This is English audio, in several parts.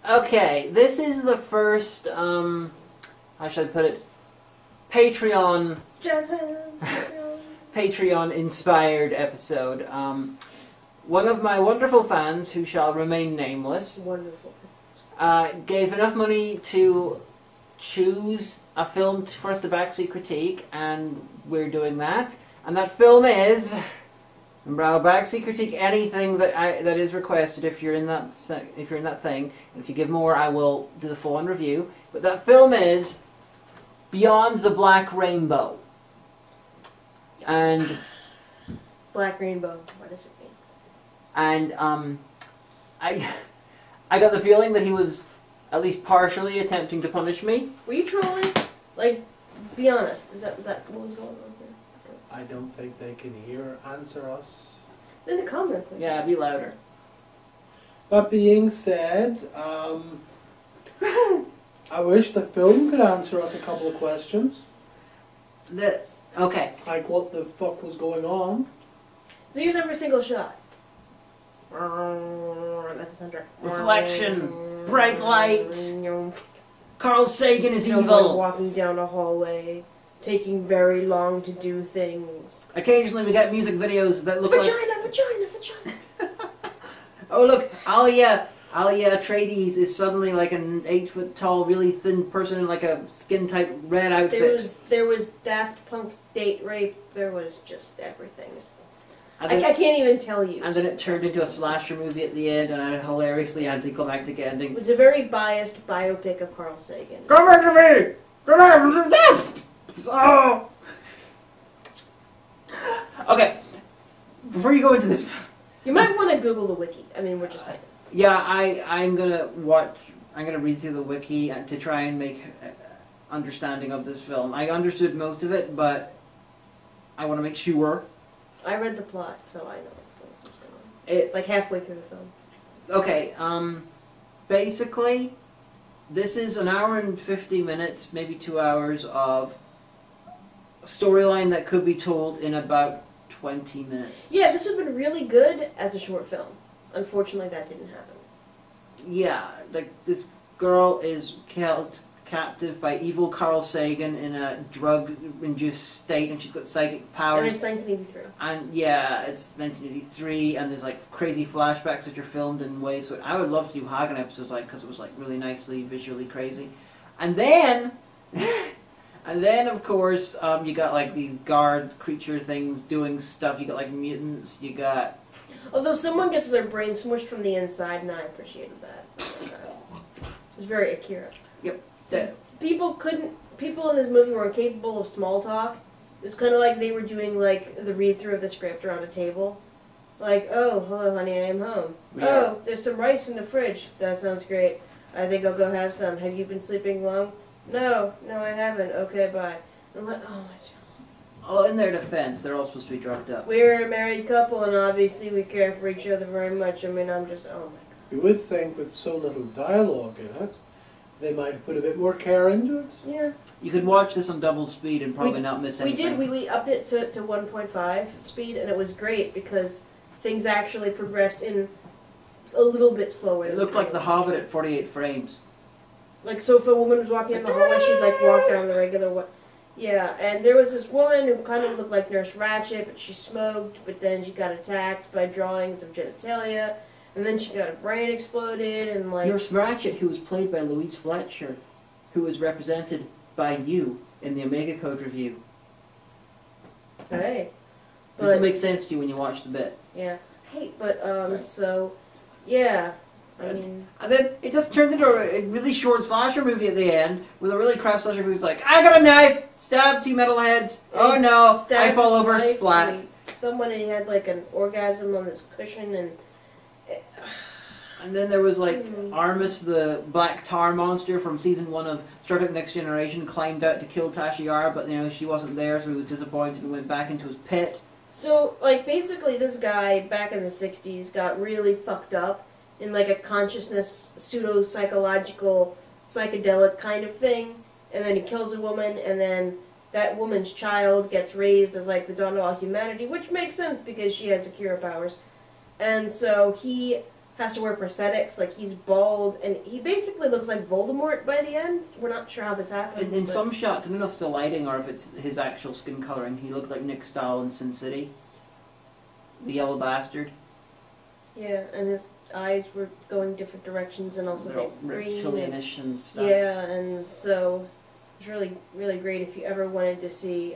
Okay, this is the first, how should I put it, Patreon inspired episode. One of my wonderful fans, who shall remain nameless, gave enough money to choose a film for us to backseat critique, and we're doing that. And that film is, remember, I'll backseat critique anything that is requested if you're in that thing, and if you give more, I will do the full-on review. But that film is Beyond the Black Rainbow. And Black Rainbow, what does it mean? And I got the feeling that he was at least partially attempting to punish me. Were you trolling? Like, be honest. Is that what was going on here? Because I don't think they can answer us. in the comments. Yeah, be louder. That being said, I wish the film could answer us a couple of questions. Okay. Like what the fuck was going on. So use every single shot. That's a soundtrack. Reflection, bright lights. Carl Sagan is Someone evil. walking down a hallway, taking very long to do things. Occasionally we get music videos that look Vagina, like... vagina, vagina. Oh look, Alia Atreides is suddenly like an 8-foot tall, really thin person in like a skin-tight red outfit. There was Daft Punk date rape. There was just everything. And I then, can't even tell you. and then it turned into a slasher movie at the end, and a hilariously anticlimactic ending. It was a very biased biopic of Carl Sagan. Come back to me! Come back to me! Oh! Okay, before you go into this... You might want to Google the wiki. I mean, we're just saying. Yeah, I'm gonna read through the wiki to try and make understanding of this film. I understood most of it, but I want to make sure. I read the plot, so I know what's going on. Like halfway through the film. Okay, basically, this is an hour and 50 minutes, maybe 2 hours of storyline that could be told in about 20 minutes. Yeah, this would have been really good as a short film. Unfortunately, that didn't happen. Yeah, like this girl is held captive by evil Carl Sagan in a drug-induced state, and she's got psychic powers. And it's 1983. And yeah, it's 1983, and there's like crazy flashbacks which are filmed in ways. So I would love to do Hagan episodes like, because it was like really nicely visually crazy. And then, of course, you got like these guard creature things doing stuff. You got like mutants. You got. Although someone gets their brain smushed from the inside, and I appreciated that. It was very Akira. Yep. People in this movie were incapable of small talk. It was kind of like they were doing like the read-through of the script around a table. Like, oh, hello honey, I am home. Yeah. Oh, there's some rice in the fridge. That sounds great. I think I'll go have some. Have you been sleeping long? No, I haven't. Okay, bye. I'm like, oh my God. Oh, in their defense, they're all supposed to be drugged up. We're a married couple, and obviously we care for each other very much. I mean, I'm just, oh my God. You would think with so little dialogue in it, they might have put a bit more care into it. Yeah. You could watch this on double speed and probably not miss anything. We upped it to 1.5 speed, and it was great because things actually progressed in a little bit slower. It looked like The Hobbit at 48 frames. Like, so if a woman was walking down the hallway, she'd like walk down the regular way. Yeah, and there was this woman who kind of looked like Nurse Ratched, but she smoked, but then she got attacked by drawings of genitalia, and then she got her brain exploded, and like... Nurse Ratched, who was played by Louise Fletcher, who was represented by you in the Omega Code review. Hey. This will make sense to you when you watch the bit. Yeah. Hey, but, so, yeah. I mean... And then it just turns into a really short slasher movie at the end, with a really crap slasher who's like, I got a knife! Stab 2 metalheads! Oh no! I fall over, splat! Somebody had like an orgasm on this cushion, and... And then there was like Armus, the black tar monster from season 1 of Star Trek Next Generation, climbed out to kill Tasha Yar, but you know she wasn't there, so he was disappointed and went back into his pit. So, like, basically this guy, back in the 60s, got really fucked up in like a consciousness, pseudo-psychological, psychedelic kind of thing, and then he kills a woman, and then that woman's child gets raised as like the dawn of all humanity, which makes sense because she has Akira powers. And so he has to wear prosthetics. Like, he's bald, and he basically looks like Voldemort by the end. We're not sure how this happened. In some shots, I don't know if it's the lighting or if it's his actual skin coloring, he looked like Nick Stahl in Sin City. The yellow bastard. Yeah, and his eyes were going different directions, and also They're they green. reptilianish and stuff. Yeah, and so it's really, really great if you ever wanted to see.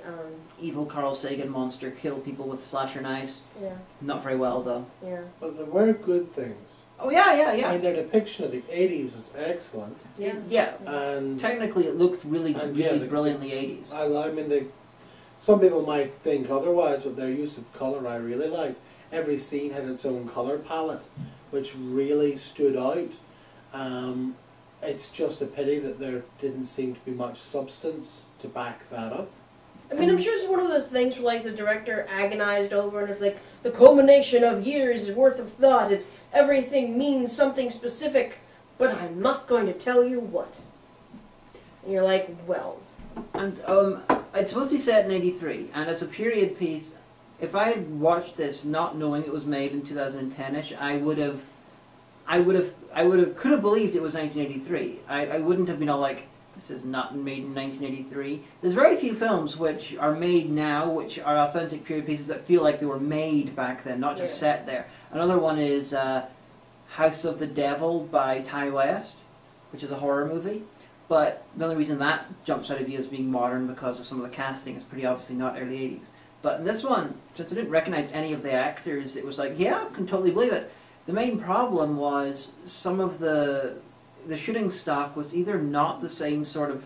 Evil Carl Sagan monster kill people with slasher knives. Yeah. Not very well though. Yeah. But there were good things. Oh yeah. I mean, their depiction of the 80s was excellent. Yeah. And Technically, it looked really brilliantly 80s. I mean, some people might think otherwise, but their use of colour I really liked. Every scene had its own colour palette, which really stood out. It's just a pity that there didn't seem to be much substance to back that up. I mean, I'm sure it's one of those things where, like, the director agonized over, and it's like the culmination of years worth of thought, and everything means something specific, but I'm not going to tell you what. And you're like, well. And it's supposed to be set in '83, and as a period piece, if I had watched this not knowing it was made in 2010ish, could have believed it was 1983. I wouldn't have been all like, this is not made in 1983. There's very few films which are made now, which are authentic period pieces that feel like they were made back then, not just set there. Another one is House of the Devil by Ty West, which is a horror movie. But the only reason that jumps out of you as being modern because of some of the casting is pretty obviously not early 80s. But in this one, since I didn't recognize any of the actors, it was like, yeah, I can totally believe it. The main problem was some of the shooting stock was either not the same sort of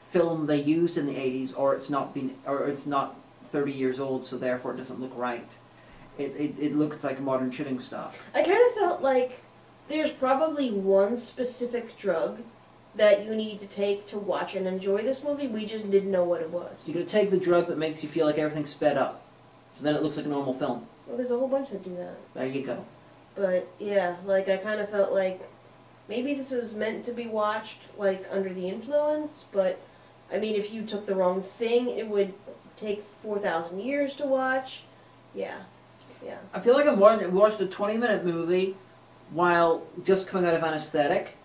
film they used in the 80s, or it's not 30 years old, so therefore it doesn't look right. It looked like a modern shooting stock. I kind of felt like there's probably one specific drug that you need to take to watch and enjoy this movie. We just didn't know what it was. You gotta take the drug that makes you feel like everything's sped up, so then it looks like a normal film. Well, there's a whole bunch that do that. There you go. But yeah, like, I kind of felt like maybe this is meant to be watched like under the influence, but I mean, if you took the wrong thing, it would take 4,000 years to watch. Yeah. I feel like I watched a 20-minute movie while just coming out of anesthetic.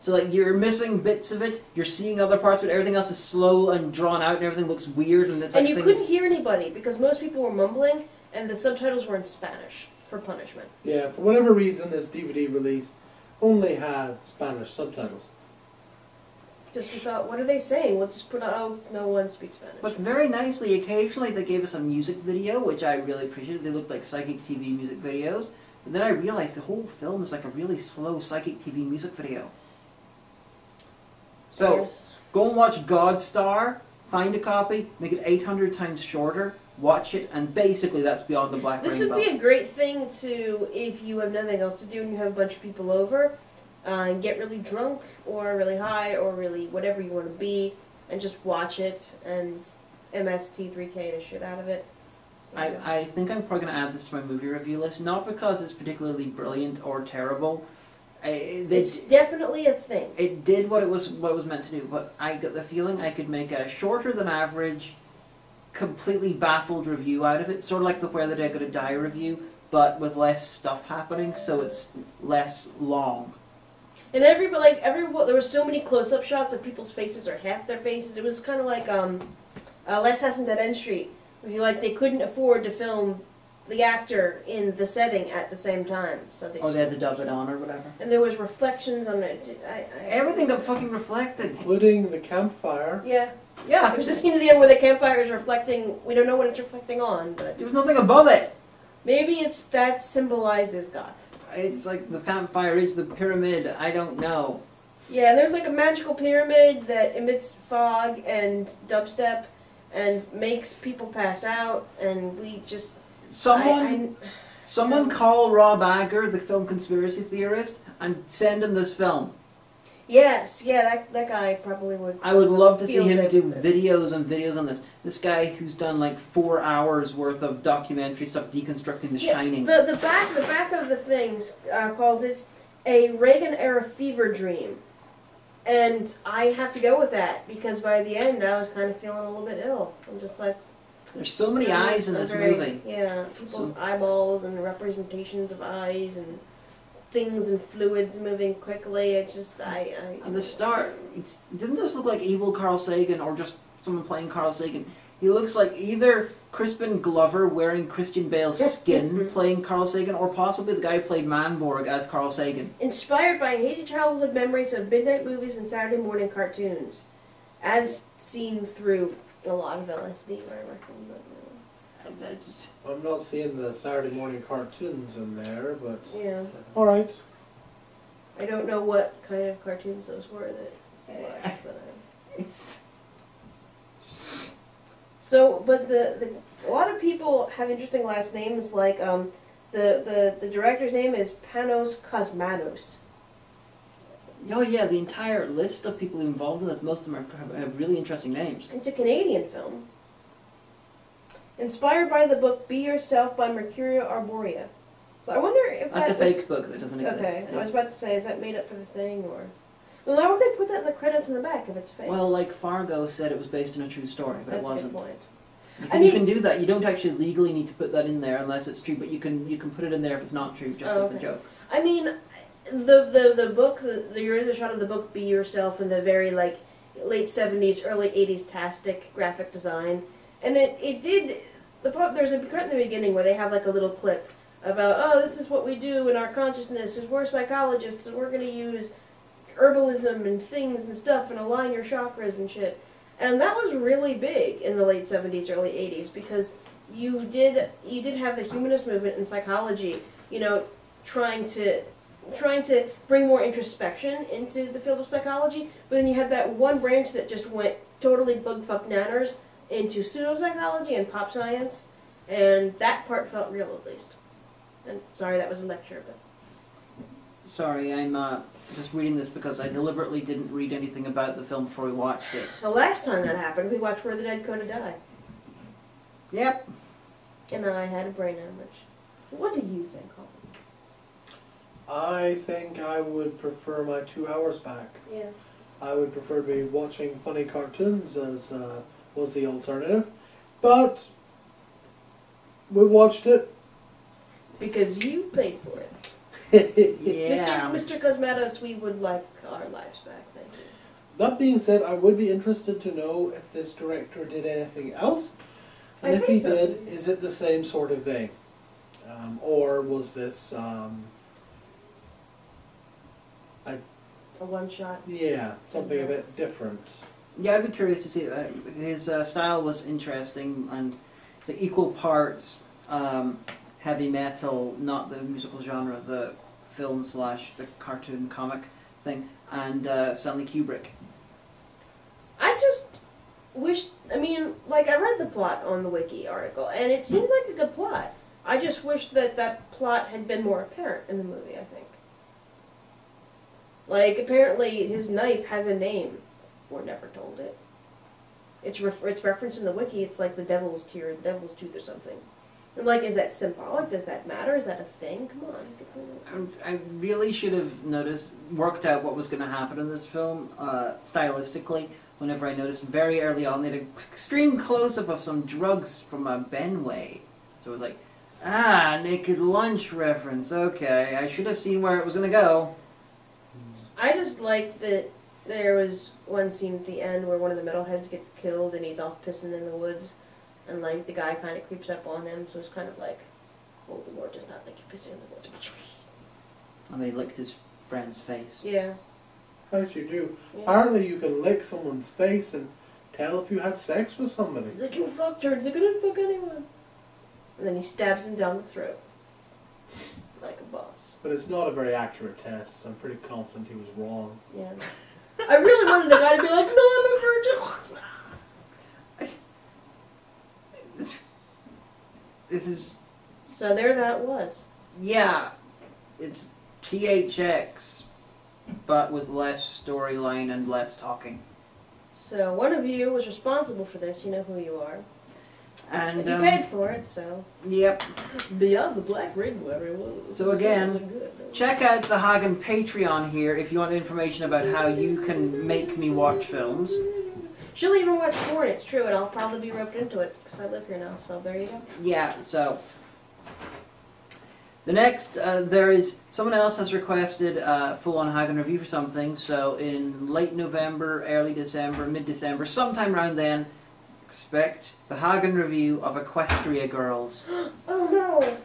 So like you're missing bits of it, you're seeing other parts of it, everything else is slow and drawn out and everything looks weird and it's like you couldn't hear anybody because most people were mumbling and the subtitles were in Spanish for punishment. Yeah, for whatever reason this DVD release only had Spanish subtitles. Just we thought, what are they saying? We'll just put no one speaks Spanish. But very nicely, occasionally they gave us a music video, which I really appreciated. They looked like Psychic TV music videos. But then I realized the whole film is like a really slow Psychic TV music video. So, yes. Go and watch Godstar, find a copy, make it 800 times shorter, watch it, and basically that's Beyond the Black Rainbow. This would be a great thing to, if you have nothing else to do and you have a bunch of people over, and get really drunk, or really high, or really whatever you want to be, and just watch it, and MST3K the shit out of it. I think I'm probably going to add this to my movie review list, not because it's particularly brilliant or terrible. It's definitely a thing. It did what it was meant to do, but I got the feeling I could make a shorter than average, completely baffled review out of it, sort of like the Where the Dead Go to Die review, but with less stuff happening, so it's less long. And there were so many close-up shots of people's faces or half their faces. It was kind of like Last House on Dead End Street. They couldn't afford to film the actor in the setting at the same time, so they had to dub it on or whatever. And there was reflections on it. Everything got fucking reflected, including the campfire. Yeah. Yeah. There's a scene at the end where the campfire is reflecting. We don't know what it's reflecting on, but there was nothing above it. Maybe that symbolizes God. It's like the campfire is the pyramid. I don't know. Yeah, there's like a magical pyramid that emits fog and dubstep and makes people pass out, and we just... Someone call Rob Agger, the film conspiracy theorist, and send him this film. Yes, yeah, that guy probably would. I would love to see him do videos and videos on this. This guy who's done like 4 hours worth of documentary stuff deconstructing The Shining. The back of the things calls it a Reagan era fever dream, and I have to go with that because by the end I was kind of feeling a little bit ill. I'm just like, There's so many eyes in this movie. Yeah, people's eyeballs and representations of eyes and things and fluids moving quickly. It's just, At the start, doesn't this look like evil Carl Sagan or just someone playing Carl Sagan? He looks like either Crispin Glover wearing Christian Bale's skin playing Carl Sagan, or possibly the guy who played Manborg as Carl Sagan. Inspired by hazy childhood memories of midnight movies and Saturday morning cartoons, as seen through a lot of LSD, I reckon. I'm not seeing the Saturday morning cartoons in there, but Yeah. all right. I don't know what kind of cartoons those were that I watched, but It's So, but a lot of people have interesting last names, like the director's name is Panos Cosmatos. oh yeah, the entire list of people involved in this, most of them have really interesting names. It's a Canadian film. Inspired by the book Be Yourself by Mercurio Arborea. So I wonder if That's a was, fake book that doesn't exist. Okay, I was about to say, is that made up for the thing, or... Well, why would they put that in the credits in the back if it's fake? Well, like Fargo said it was based on a true story, but That's it wasn't. a good point. You can do that. You don't actually legally need to put that in there unless it's true, but you can put it in there if it's not true, just as a joke. I mean, the book, there is a shot of the book Be Yourself in the very, like, late 70s, early 80s tastic graphic design. And it did, there's a part in the beginning where they have, like, a little clip about, oh, this is what we do in our consciousness, is we're psychologists, and we're going to use herbalism and things and stuff and align your chakras and shit. And that was really big in the late 70s, early 80s, because you did have the humanist movement in psychology, you know, trying to bring more introspection into the field of psychology, but then you had that one branch that just went totally bugfuck nanners into pseudopsychology and pop science, and that part felt real, at least. And sorry, that was a lecture, but... Sorry, I'm just reading this because I deliberately didn't read anything about the film before we watched it. The last time that happened, we watched Where the Dead Go to Die. Yep. And I had a brain hemorrhage. What do you think, Colin? I think I would prefer my 2 hours back. Yeah. I would prefer to be watching funny cartoons as was the alternative. But we watched it. Because you paid for it. Yeah. Mr. Cosmatos, we would like our lives back, thank you. That being said, I would be interested to know if this director did anything else. And if he did, is it the same sort of thing? Or was this... A one-shot? Yeah, something a bit different. Yeah, I'd be curious to see. His style was interesting, and it's like equal parts heavy metal, not the musical genre, the film / the cartoon comic thing, and Stanley Kubrick. I just wish, I mean, like, I read the plot on the wiki article, and it seemed like a good plot. I just wish that that plot had been more apparent in the movie, I think. Like, apparently his knife has a name. We're never told it. It's referenced in the wiki, it's like the devil's tear, devil's tooth or something. And like, is that symbolic? Does that matter? Is that a thing? Come on. I really should have worked out what was going to happen in this film, stylistically, whenever I noticed very early on they had an extreme close-up of some drugs from a Benway. So it was like, Naked Lunch reference, okay, I should have seen where it was going to go. I just liked that there was one scene at the end where one of the metalheads gets killed and he's off pissing in the woods. And, like, the guy kind of creeps up on him, so it's kind of like, Voldemort does not like you pissing in the woods. And they licked his friend's face. Yeah. As you do. Yeah. Apparently you can lick someone's face and tell if you had sex with somebody. He's like, you fucked her, they couldn't fuck anyone. And then he stabs him down the throat. Like a boss. But it's not a very accurate test, so I'm pretty confident he was wrong. Yeah. I really wanted the guy to be like, no, I'm a virgin. This is... So there that was. Yeah, it's THX, but with less storyline and less talking. So one of you was responsible for this, you know who you are. And you paid for it, so... Yep. Beyond the Black Rainbow, everyone. So again, check out the Hagan Patreon here if you want information about how you can make me watch films. She'll even watch porn, it's true, and I'll probably be roped into it, because I live here now, so there you go. Yeah, so... The next, there is... Someone else has requested a full-on Hagan review for something, so in late November, early December, mid-December, sometime around then, expect the Hagan review of Equestria Girls. Oh no!